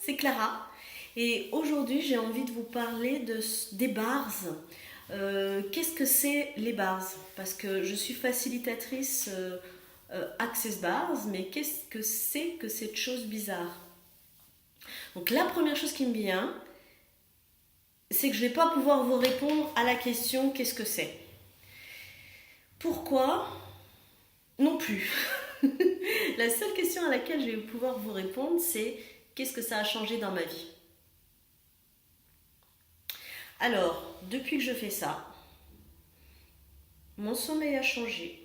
c'est Clara et aujourd'hui j'ai envie de vous parler des bars. Qu'est-ce que c'est les bars? Parce que je suis facilitatrice Access Bars, mais qu'est-ce que cette chose bizarre? Donc la première chose qui me vient, c'est que je ne vais pas pouvoir vous répondre à la question qu'est-ce que c'est. Pourquoi? Non plus. La seule question à laquelle je vais pouvoir vous répondre, c'est qu'est-ce que ça a changé dans ma vie? Alors, depuis que je fais ça, mon sommeil a changé.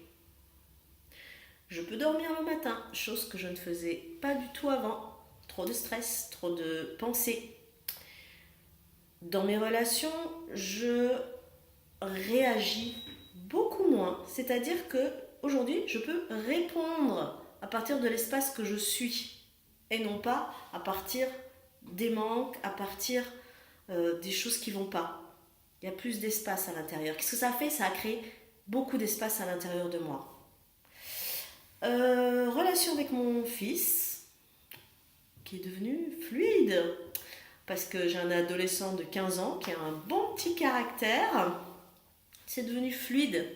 Je peux dormir le matin, chose que je ne faisais pas du tout avant. Trop de stress, trop de pensées. Dans mes relations, je réagis beaucoup moins. C'est-à-dire que aujourd'hui, je peux répondre à partir de l'espace que je suis et non pas à partir des manques, à partir des choses qui ne vont pas. Il y a plus d'espace à l'intérieur. Qu'est-ce que ça fait? Ça a créé beaucoup d'espace à l'intérieur de moi. Relation avec mon fils, qui est devenu fluide, parce que j'ai un adolescent de 15 ans qui a un bon petit caractère. C'est devenu fluide.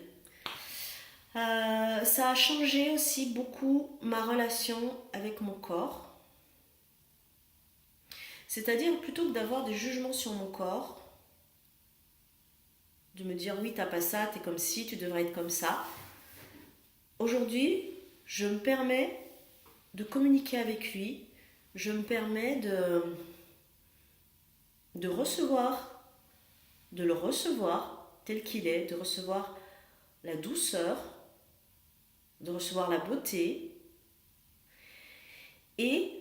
Ça a changé aussi beaucoup ma relation avec mon corps. C'est-à-dire, plutôt que d'avoir des jugements sur mon corps, de me dire oui, t'as pas ça, t'es comme ci, tu devrais être comme ça. Aujourd'hui, je me permets de communiquer avec lui, je me permets de recevoir, de le recevoir tel qu'il est, de recevoir la douceur, de recevoir la beauté. Et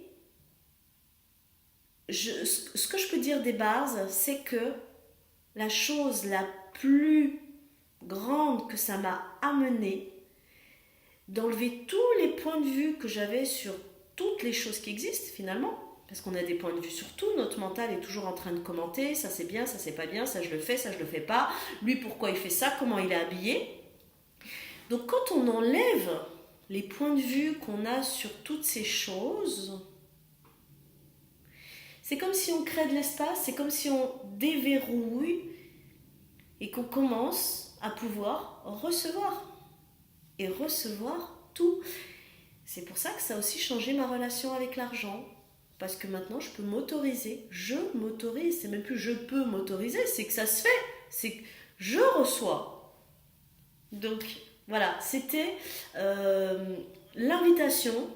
ce que je peux dire des bases, c'est que la chose la plus grande que ça m'a amené, d'enlever tous les points de vue que j'avais sur toutes les choses qui existent finalement, parce qu'on a des points de vue sur tout, notre mental est toujours en train de commenter, ça c'est bien, ça c'est pas bien, ça je le fais, ça je le fais pas, lui pourquoi il fait ça, comment il est habillé. Donc quand on enlève les points de vue qu'on a sur toutes ces choses, c'est comme si on crée de l'espace, c'est comme si on déverrouille et qu'on commence à pouvoir recevoir. Et recevoir tout. C'est pour ça que ça a aussi changé ma relation avec l'argent. Parce que maintenant, je peux m'autoriser. Je m'autorise. C'est même plus je peux m'autoriser, c'est que ça se fait. C'est que je reçois. Donc, voilà, c'était l'invitation.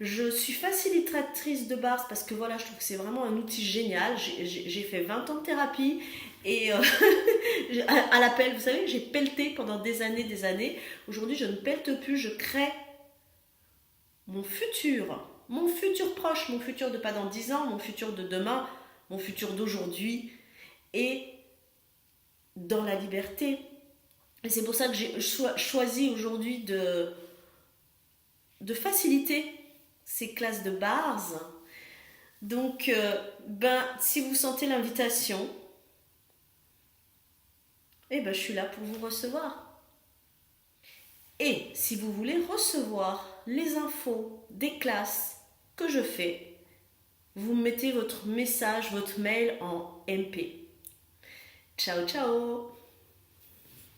Je suis facilitatrice de bars parce que voilà, je trouve que c'est vraiment un outil génial. J'ai fait 20 ans de thérapie et à l'appel, vous savez, j'ai pelleté pendant des années. Aujourd'hui, je ne pelte plus, je crée mon futur proche, mon futur de pas dans 10 ans, mon futur de demain, mon futur d'aujourd'hui et dans la liberté. Et c'est pour ça que j'ai choisi aujourd'hui de faciliter ces classes de bars. Donc, si vous sentez l'invitation, je suis là pour vous recevoir. Et si vous voulez recevoir les infos des classes que je fais, vous mettez votre message, votre mail en MP. Ciao, ciao!